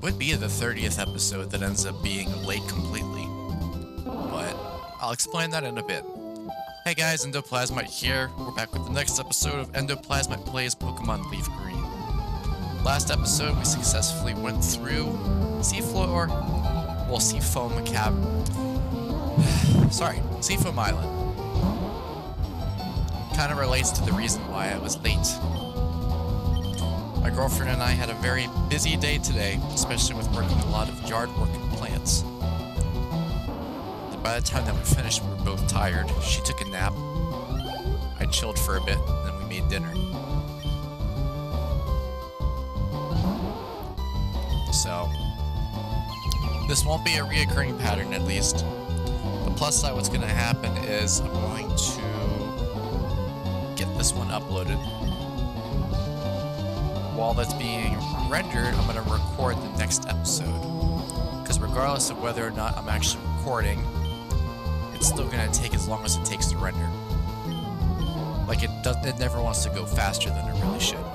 would be the 30th episode that ends up being late completely, but I'll explain that in a bit. Hey guys, EndoPlasmite here. We're back with the next episode of EndoPlasmite Plays Pokemon LeafGreen. Last episode, we successfully went through Seafloor, well, Seafoam Seafoam Island. Kind of relates to the reason why I was late. My girlfriend and I had a very busy day today, especially with working a lot of yard work and plants. By the time that we finished, we were both tired. She took a nap. I chilled for a bit, and then we made dinner. So, this won't be a reoccurring pattern, at least. The plus side, what's going to happen is I'm going to get this one uploaded. While that's being rendered, I'm going to record the next episode. Because regardless of whether or not I'm actually recording, it's still going to take as long as it takes to render. Like, it never wants to go faster than it really should.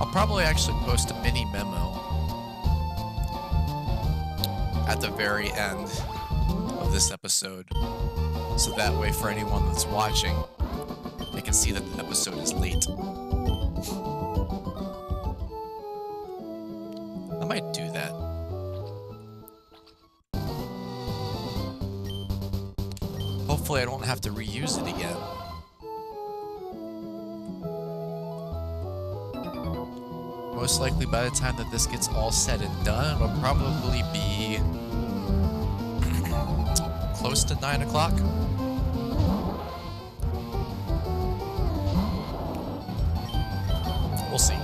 I'll probably actually post a mini memo at the very end of this episode, so that way for anyone that's watching, they can see that the episode is late. I might do that. Hopefully I don't have to reuse it again. Most likely by the time that this gets all said and done, it'll probably be close to 9 o'clock. We'll see.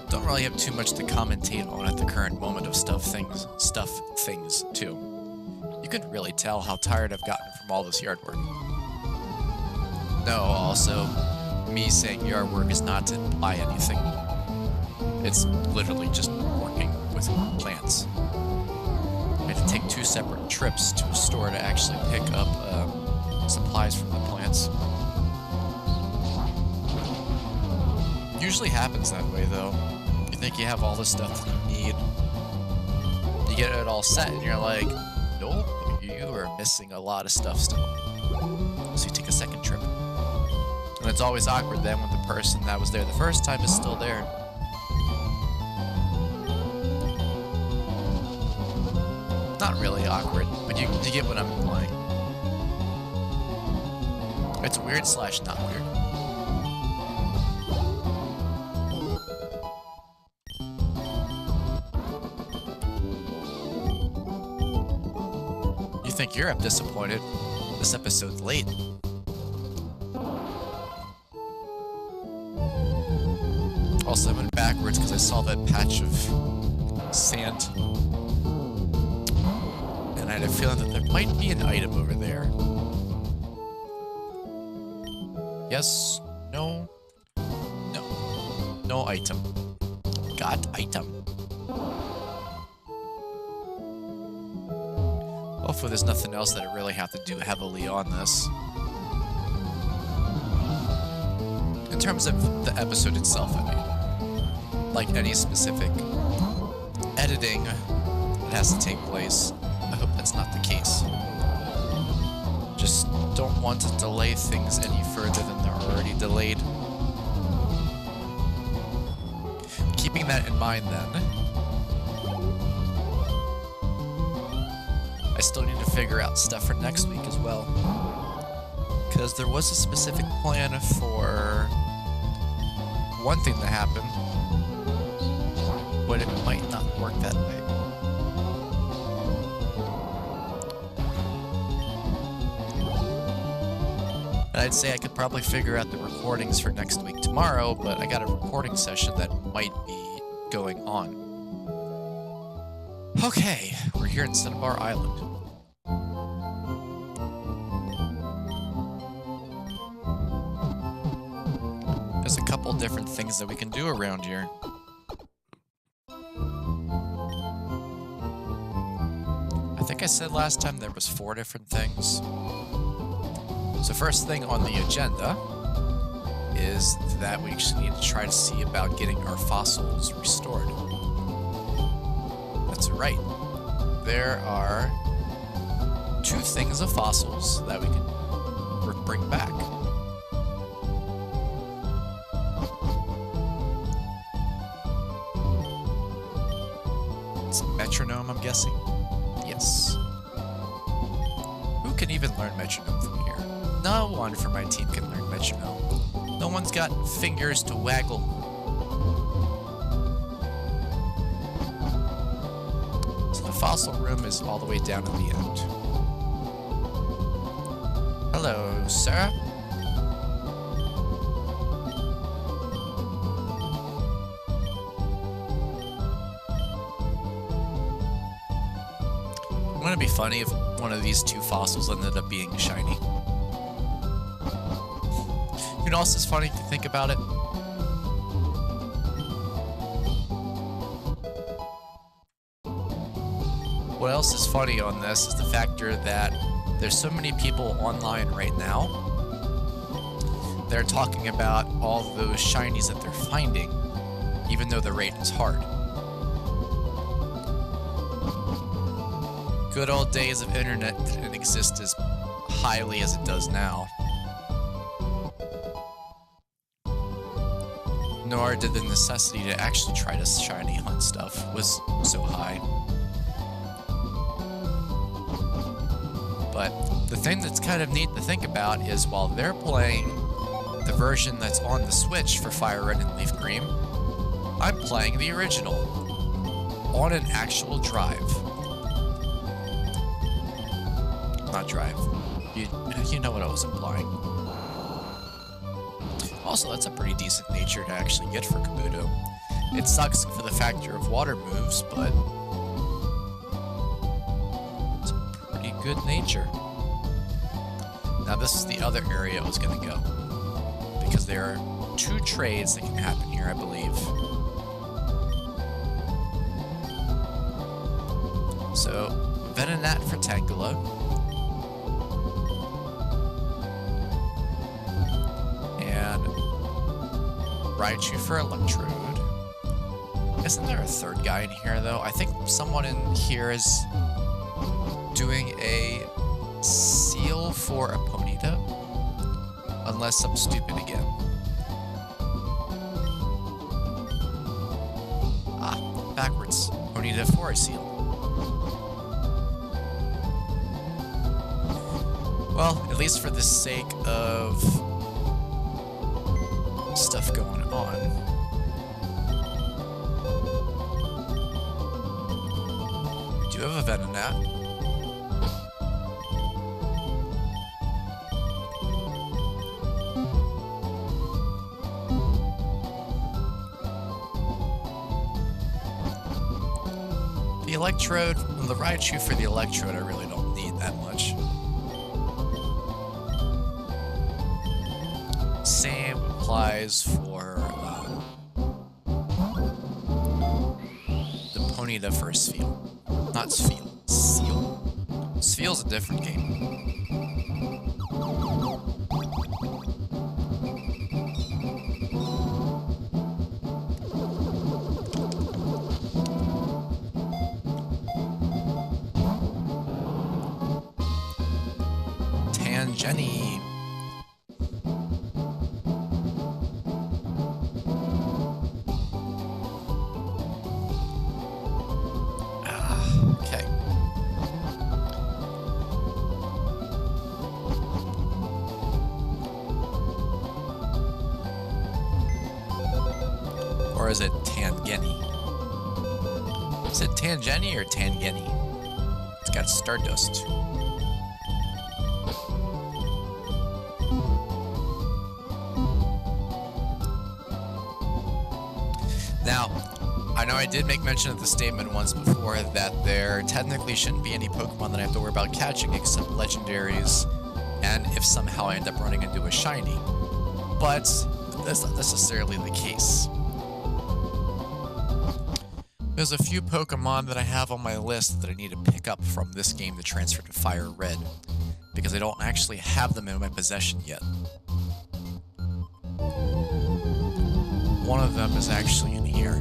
Don't really have too much to commentate on at the current moment of stuff things too. You can really tell how tired I've gotten from all this yard work. No, also, me saying yard work is not to imply anything. It's literally just working with plants. I had to take 2 separate trips to a store to actually pick up supplies from the plants. Usually happens that way though. You think you have all the stuff that you need. You get it all set and you're like, nope, you are missing a lot of stuff still. So you take a second trip. And it's always awkward then when the person that was there the first time is still there. Not really awkward, but you get what I'm implying. It's weird / not weird. You think you're disappointed? This episode's late. Also, I went backwards because I saw that patch of sand. And I had a feeling that there might be an item over there. Yes, no, no. No item. Got item. Hopefully there's nothing else that I really have to do heavily on this. In terms of the episode itself, I mean. Like any specific editing that has to take place, I hope that's not the case. Just don't want to delay things any further than they're already delayed. Keeping that in mind then, I still need to figure out stuff for next week as well. Because there was a specific plan for one thing to happen, but it might not work that way. And I'd say I could probably figure out the recordings for next week tomorrow, but I got a recording session that might be going on. Okay, we're here in Cinnabar Island. There's a couple different things that we can do around here. think I said last time there was 4 different things. So first thing on the agenda is that we actually need to try to see about getting our fossils restored. That's right. There are 2 things of fossils that we can bring back. It's a metronome, I'm guessing? Yes. Who can even learn metronome from here? No one from my team can learn metronome. No one's got fingers to waggle. So the fossil room is all the way down at the end. Hello, sir. Wouldn't it be funny if one of these 2 fossils ended up being shiny? You know what else is funny to think about it? What else is funny on this is the factor that there's so many people online right now. They're talking about all those shinies that they're finding, even though the rate is hard. Good old days of internet didn't exist as highly as it does now. Nor did the necessity to actually try to shiny hunt stuff was so high. But the thing that's kind of neat to think about is while they're playing the version that's on the Switch for Fire Red and LeafGreen, I'm playing the original on an actual drive. Not drive. You know what I was implying. Also, that's a pretty decent nature to actually get for Kabuto. It sucks for the factor of water moves, but it's a pretty good nature. Now this is the other area I was going to go, because there are 2 trades that can happen here, I believe. So, Venonat for Tangela. And Raichu for Electrode. Isn't there a 3rd guy in here, though? I think someone in here is doing a seal for a Ponyta. Unless I'm stupid again. Ah, backwards. Ponyta for a seal. Well, at least for the sake of stuff going on. We do have a Venonat. The Electrode, the Raichu for the Electrode I really don't need that much. Same applies for the Ponyta for a Spheal. Not Spheal, Seal. Spheal's a different game. Tangeni. Okay. Or is it Tangeni? Is it Tangeni or Tangeni? It's got Stardust. Now, I know I did make mention of the statement once before that there technically shouldn't be any Pokemon that I have to worry about catching except legendaries, and if somehow I end up running into a shiny. But that's not necessarily the case. There's a few Pokemon that I have on my list that I need to pick up from this game to transfer to Fire Red, because I don't actually have them in my possession yet. One of them is actually in here.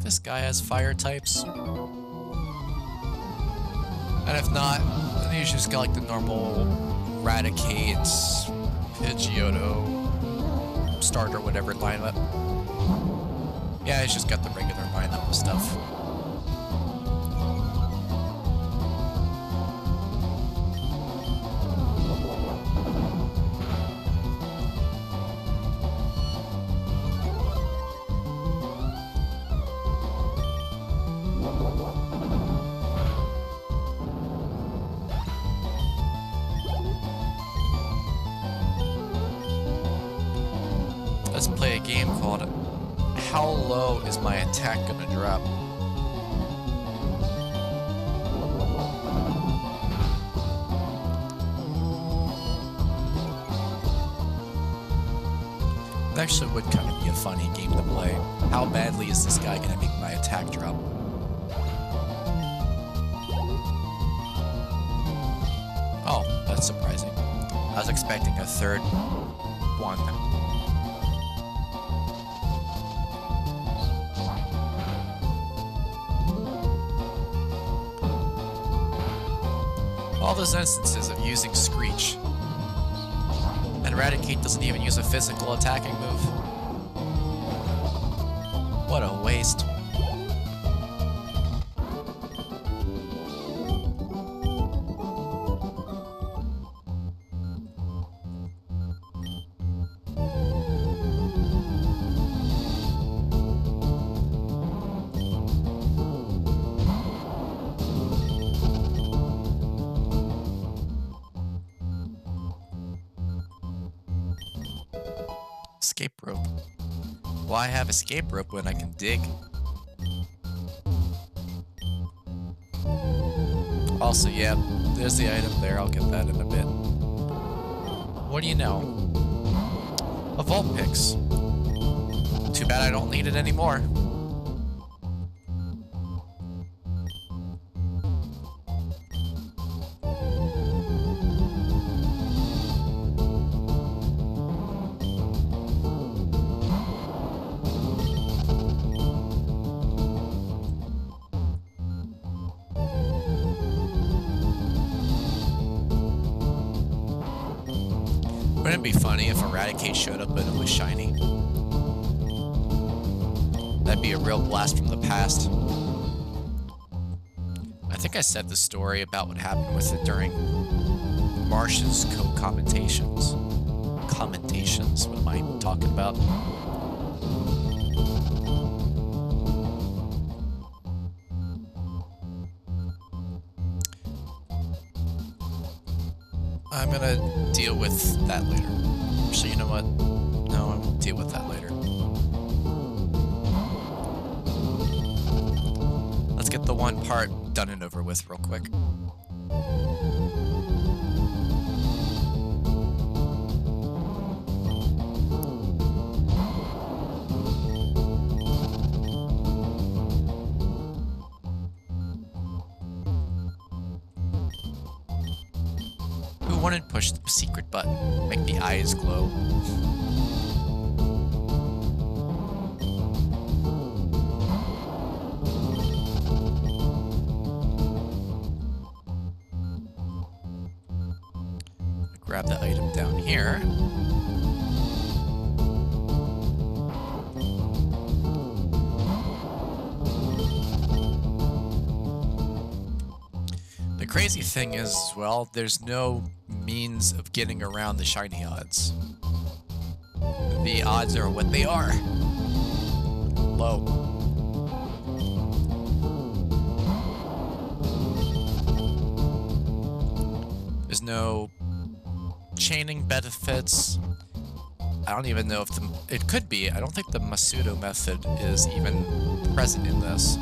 This guy has fire types. And if not, then he's just got like the normal Raticates, Pidgeotto, starter, whatever lineup. Yeah, he's just got the regular lineup of stuff. Let's play a game called How Low Is My Attack Gonna Drop? It actually would kind of be a funny game to play. How badly is this guy gonna make my attack drop? Oh, that's surprising. I was expecting a third one. All those instances of using Screech. And Raticate doesn't even use a physical attacking move. What a waste. Escape rope. Why have escape rope when I can dig? Also, yeah, there's the item there. I'll get that in a bit. What do you know? A Vulpix. Too bad I don't need it anymore. Wouldn't it be funny if Eradicate showed up and it was shiny? That'd be a real blast from the past. I think I said the story about what happened with it during Marsh's co-commentations. Commentations, what am I talking about? I'm gonna deal with that later. Actually, you know what? No, I won't deal with that later. Let's get the one part done and over with real quick. Who wanted to push the secret button? Make the eyes glow. Grab the item down here. The crazy thing is, well, there's no means of getting around the shiny odds. The odds are what they are. Low. There's no chaining benefits. I don't even know if it could be. I don't think the Masudo method is even present in this.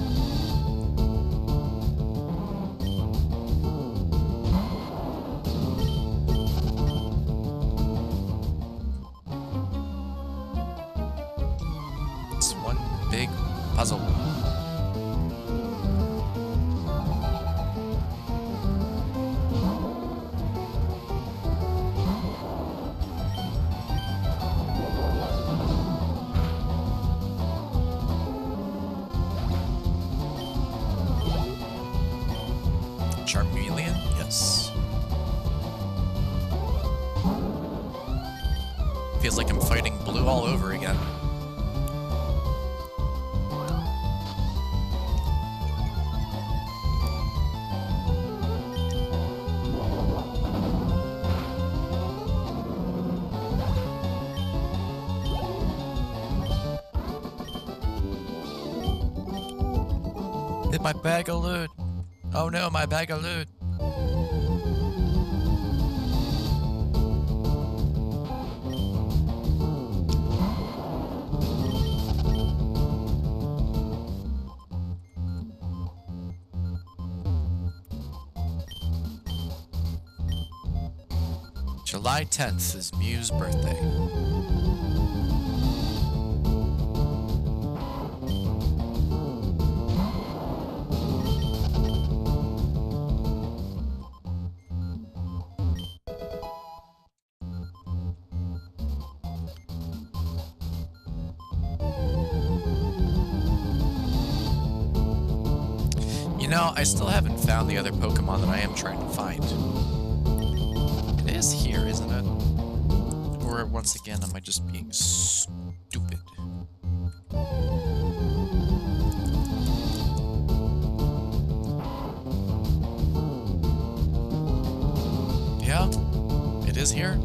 It's one big puzzle. Charmeleon? Yes. Feels like I'm fighting blue all over again. Hit my bag of loot. Oh no, my bag of loot. July 10th is Mew's birthday. You know, I still haven't found the other Pokemon that I am trying to find. It is here, isn't it? Or once again, am I just being stupid? Yeah, it is here.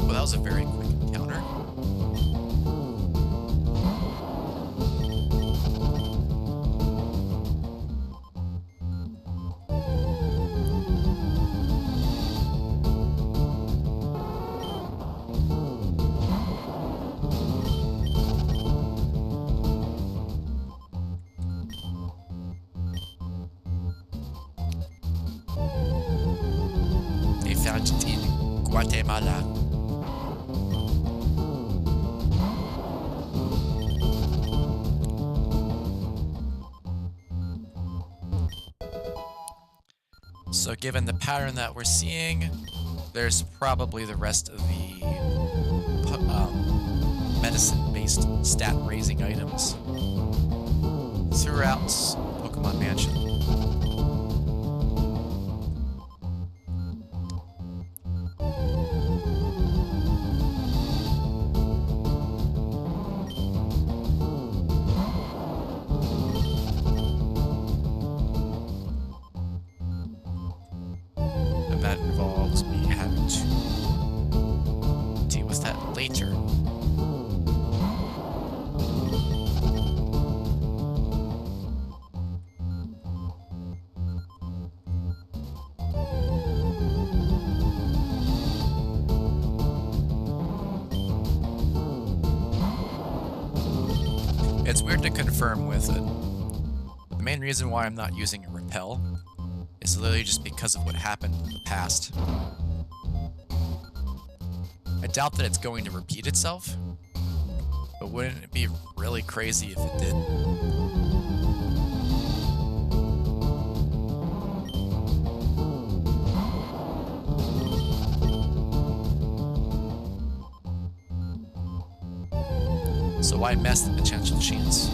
That was a very quick encounter. They found it in Guatemala. So given the pattern that we're seeing, there's probably the rest of the medicine-based stat-raising items throughout Pokemon Mansion. That involves me having to deal with that later. It's weird to confirm with it, but the main reason why I'm not using a repel is literally just because of what happened in the past. I doubt that it's going to repeat itself, but wouldn't it be really crazy if it did? So why mess the potential chance?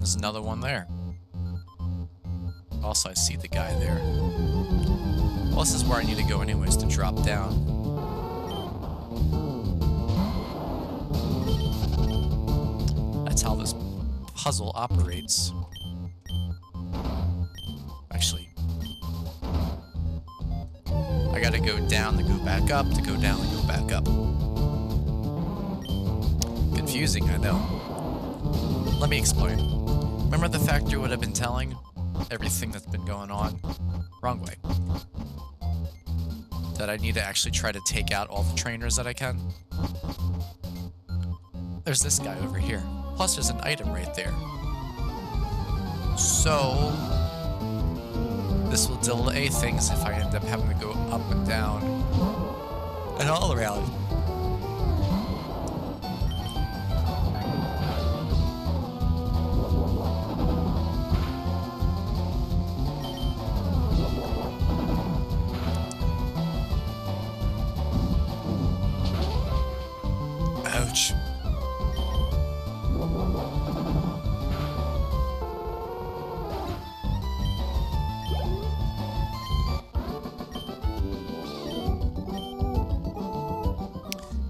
There's another one there. Also, I see the guy there. Well, this is where I need to go anyways to drop down. That's how this puzzle operates. Actually, I gotta go down to go back up, to go down to go back up. Confusing, I know. Let me explain. Remember the factory would have been telling everything that's been going on? Wrong way. That I need to actually try to take out all the trainers that I can. There's this guy over here. Plus there's an item right there. So this will delay things if I end up having to go up and down and all around. Ouch.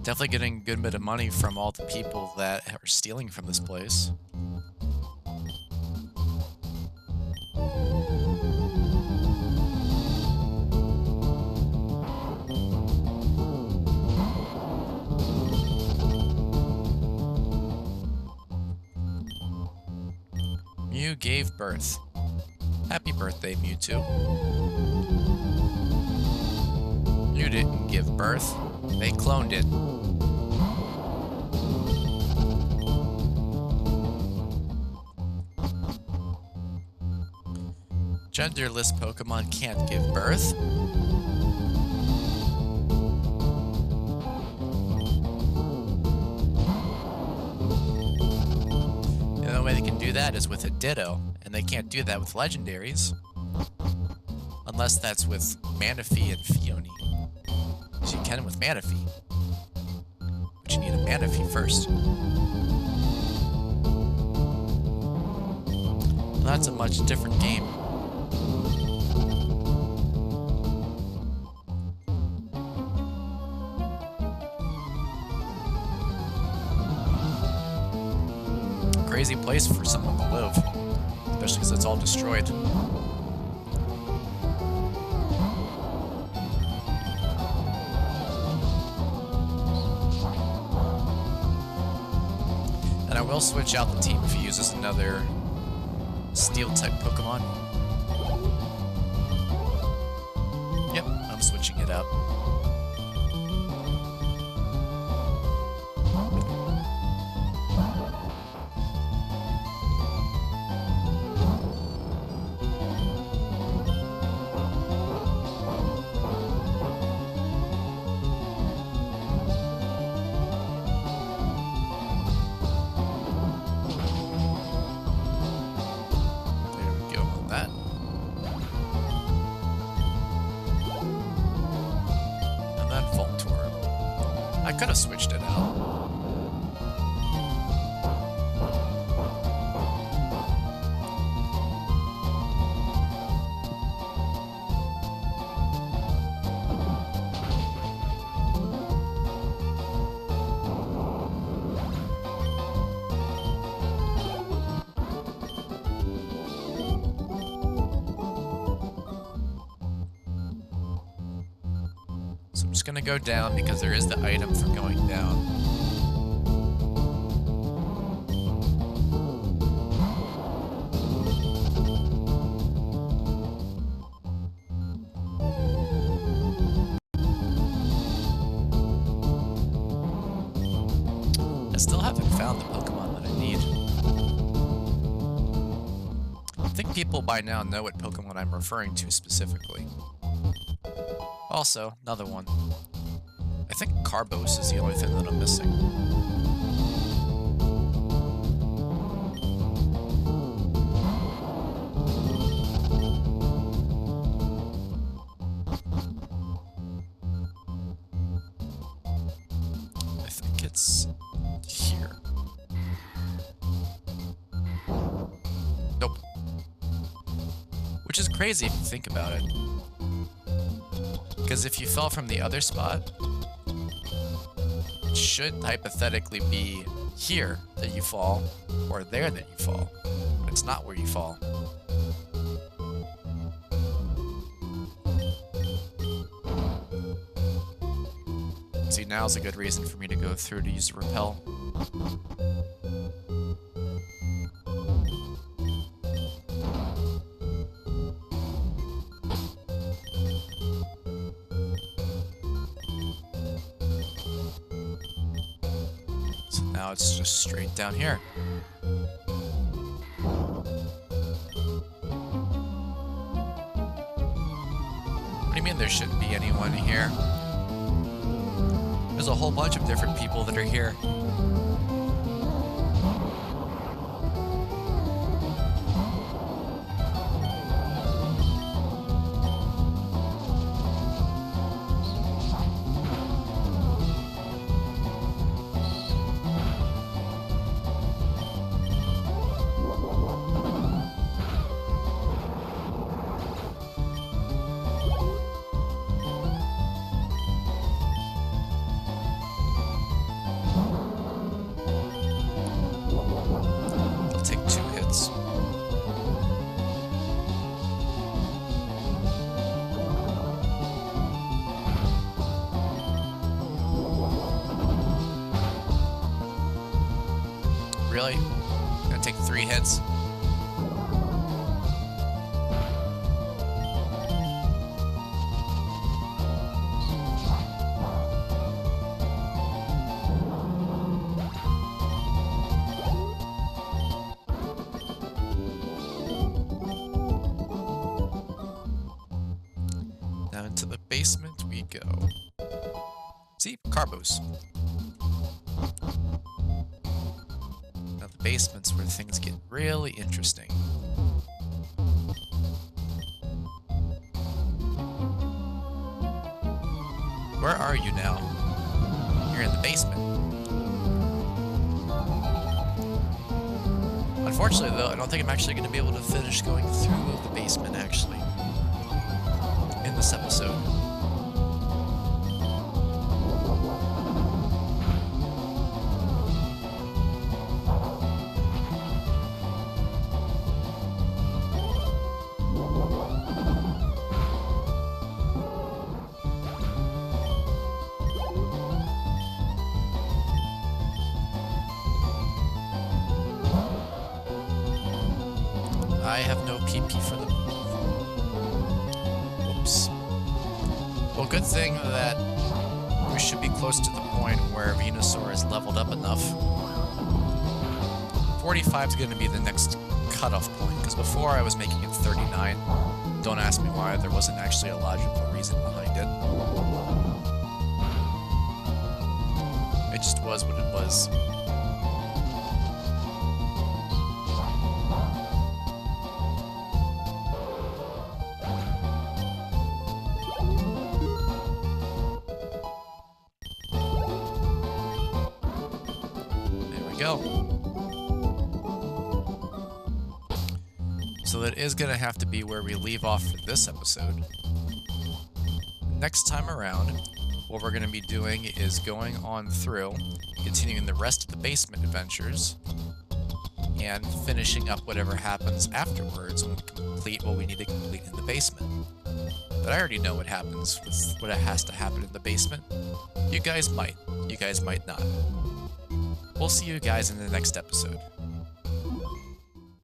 Definitely getting a good bit of money from all the people that are stealing from this place. Mew gave birth. Happy birthday, Mewtwo. You didn't give birth. They cloned it. Genderless Pokemon can't give birth. The only way they can do that is with a Ditto, and they can't do that with legendaries. Unless that's with Manaphy and Fione. So you can with Manaphy. But you need a Manaphy first. Well, that's a much different game. Crazy place for someone to live. Especially because it's all destroyed. And I will switch out the team if he uses another Steel-type Pokemon. Yep, I'm switching it up. I could have switched it out. So I'm just gonna go down because there is the item for going down. I still haven't found the Pokemon that I need. I think people by now know what Pokemon I'm referring to specifically. Also, another one. I think Carbos is the only thing that I'm missing. I think it's here. crazy if you think about it. Because if you fell from the other spot, it should hypothetically be here that you fall, or there that you fall. But it's not where you fall. See, now's a good reason for me to go through to use the rappel. So now it's just straight down here. What do you mean there shouldn't be anyone here? There's a whole bunch of different people that are here. Really? Gonna take 3 hits? Down into the basement we go. See? Carbos. Now the basement's where things get really interesting. Where are you now? You're in the basement. Unfortunately though, I don't think I'm actually going to be able to finish going through the basement actually in this episode. I have no PP for them. Whoops. Well, good thing that we should be close to the point where Venusaur is leveled up enough. 45 is going to be the next cutoff point, because before I was making it 39. Don't ask me why, there wasn't actually a logical reason behind it. It just was what it was. Go. So that is going to have to be where we leave off for this episode. Next time around, what we're going to be doing is going on through, continuing the rest of the basement adventures, and finishing up whatever happens afterwards when we complete what we need to complete in the basement. But I already know what happens with what has to happen in the basement. You guys might not. We'll see you guys in the next episode.